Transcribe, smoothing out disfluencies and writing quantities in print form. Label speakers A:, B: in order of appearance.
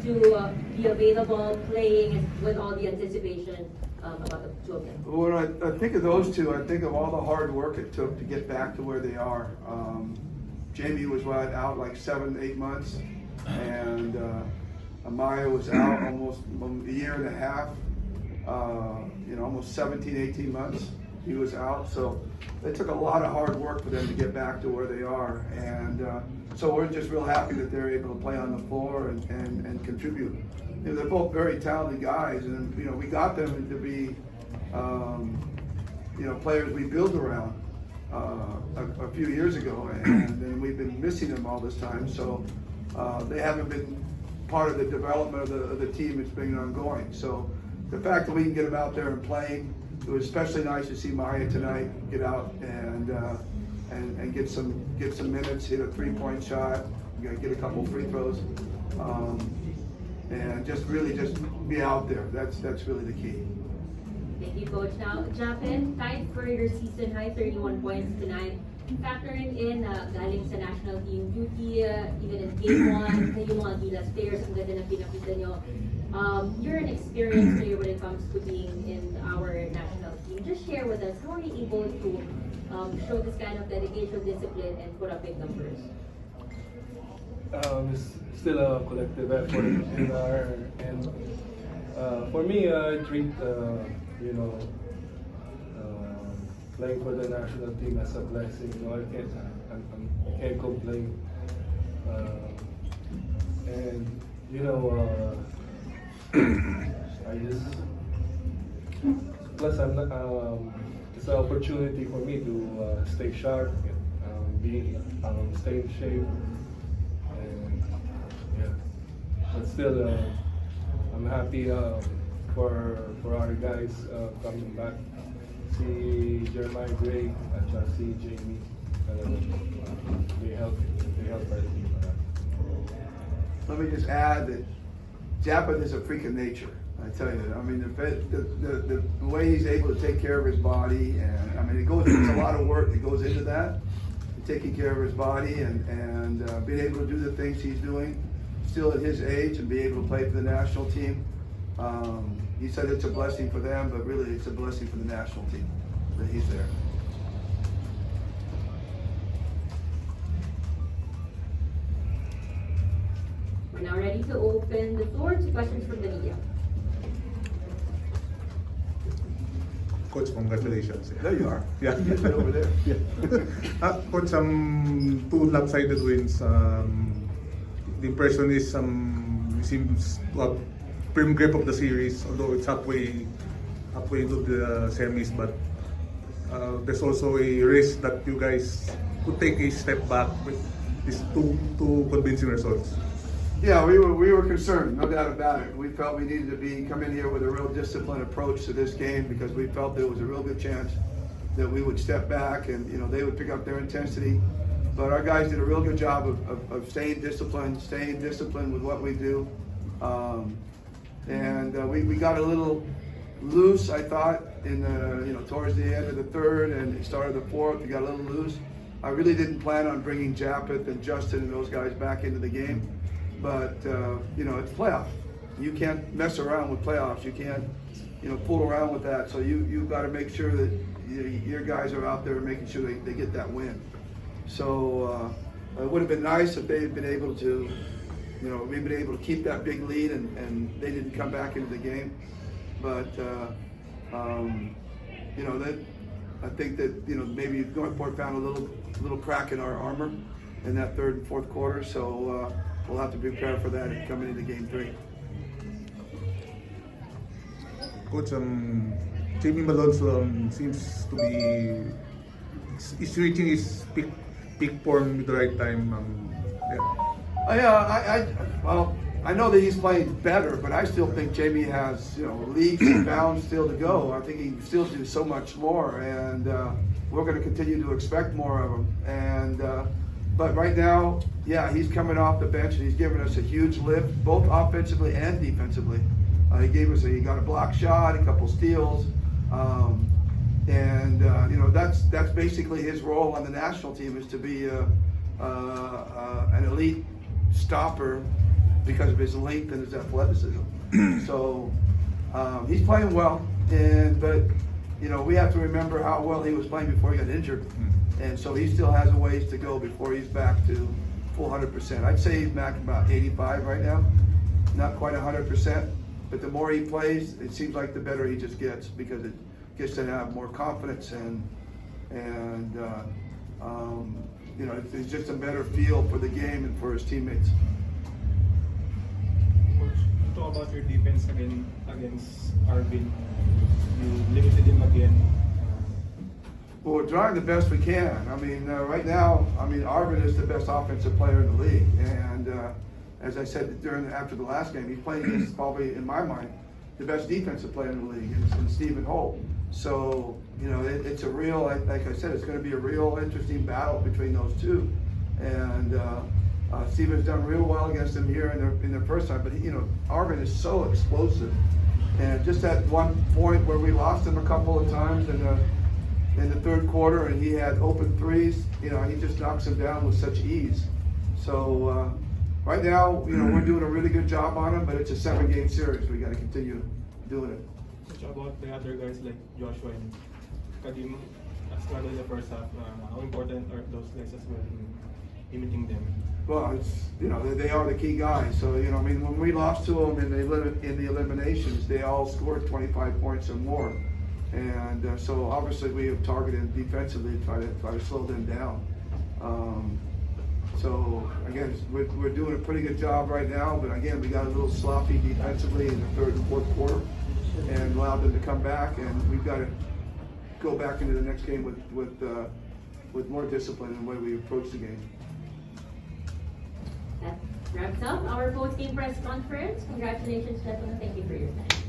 A: to be available, playing with all the anticipation about the two of them?
B: When I think of those two, I think of all the hard work it took to get back to where they are. Jamie was out like 7-8 months, and Amaya was out almost a year and a half. Almost 17-18 months he was out. So it took a lot of hard work for them to get back to where they are, and so we're just real happy that they're able to play on the floor and contribute. They're both very talented guys, and we got them to be players we built around a few years ago, and then we've been missing them all this time. So they haven't been part of the development of the team. It's been ongoing. So the fact that we can get them out there and playing, it was especially nice to see Maya tonight get out and get some minutes, hit a 3-point shot, get a couple free throws, and just be out there. That's really the key.
A: Thank you, Coach. Now, Japeth, tied for your season high 31 points tonight. Factoring in galing sa national team duty, even in game 1, yung mga Gilas players, ang ganda na pinakita nyo. You're an experienced player when it comes to being in our national team. Just share with us, how are you able to show this kind of dedication, discipline, and put up big numbers?
C: It's still a collective effort in our end. For me, I treat playing for the national team as a blessing. I can't complain. I just plus it's an opportunity for me to stay sharp, stay in shape, and but still I'm happy for our guys coming back. See Jeremiah Gray at see Jamie, they help our team.
B: Let me just add that Japeth is a freak of nature. I tell you, I mean, the way he's able to take care of his body, and I mean, there's a lot of work that goes into that, taking care of his body and being able to do the things he's doing, still at his age, and be able to play for the national team. He said it's a blessing for them, but really it's a blessing for the national team that he's there.
A: We're now ready to open the floor to questions from the media.
D: Coach, congratulations.
B: There you are.
D: Yeah.
B: Right over there.
D: Yeah. Coach, two lopsided wins. The impression is he seems to have firm grip of the series, although it's halfway into the semis. But there's also a risk that you guys could take a step back with these two convincing results.
B: Yeah, we were concerned, no doubt about it. We felt we needed to come in here with a real disciplined approach to this game because we felt there was a real good chance that we would step back and they would pick up their intensity. But our guys did a real good job of staying disciplined with what we do. We got a little loose, I thought, in towards the end of the third and the start of the fourth. We got a little loose. I really didn't plan on bringing Japeth and Justin and those guys back into the game. But it's playoff. You can't mess around with playoffs. You can't, fool around with that. So you've got to make sure that your guys are out there making sure they get that win. So it would have been nice if they had been able to, we've been able to keep that big lead and they didn't come back into the game. But that I think that maybe Northport found a little crack in our armor in that third and fourth quarter. So. We'll have to prepare for that coming into Game 3.
D: Coach, Jamie Malone seems to be he's reaching his peak form at the right time.
B: I know that he's playing better, but I still think Jamie has leaps and bounds still to go. I think he can still do so much more, and we're going to continue to expect more of him. But right now, yeah, he's coming off the bench and he's giving us a huge lift, both offensively and defensively. He got a block shot, a couple steals, that's basically his role on the national team is to be an elite stopper because of his length and his athleticism. So he's playing well, but you know, we have to remember how well he was playing before he got injured, and so he still has a ways to go before he's back to full 100%. I'd say he's back about 85 right now, not quite 100%, but the more he plays, it seems like the better he just gets, because it gets to have more confidence and you know, it's just a better feel for the game and for his teammates.
E: Coach, talk about your defense against Arvin. You limited him again.
B: Well, we're trying the best we can. I mean, right now, I mean, Arvin is the best offensive player in the league, and as I said after the last game, he's playing against probably, in my mind, the best defensive player in the league, in Stephen Holt. So, you know, it's a real, like I said, it's going to be a real interesting battle between those two. And Stephen's done real well against him here in their first time, but you know, Arvin is so explosive. And just at one point where we lost him a couple of times in the third quarter, and he had open threes, you know, he just knocks him down with such ease. So right now, you know, we're doing a really good job on him, but it's a 7-game series. We got to continue doing it.
E: Coach, about the other guys like Joshua and Kadim, struggled in the first half. How important are those guys as well in limiting them?
B: Well, it's, you know, they are the key guys. So, you know, I mean, when we lost to them in the eliminations, they all scored 25 points or more. And so obviously we have targeted defensively to try to slow them down. So again, we're doing a pretty good job right now, but again, we got a little sloppy defensively in the third and fourth quarter, and allowed them to come back, and we've got to go back into the next game with more discipline in the way we approach the game.
A: That wraps up our post-game press conference. Congratulations, gentlemen. Thank you for your time.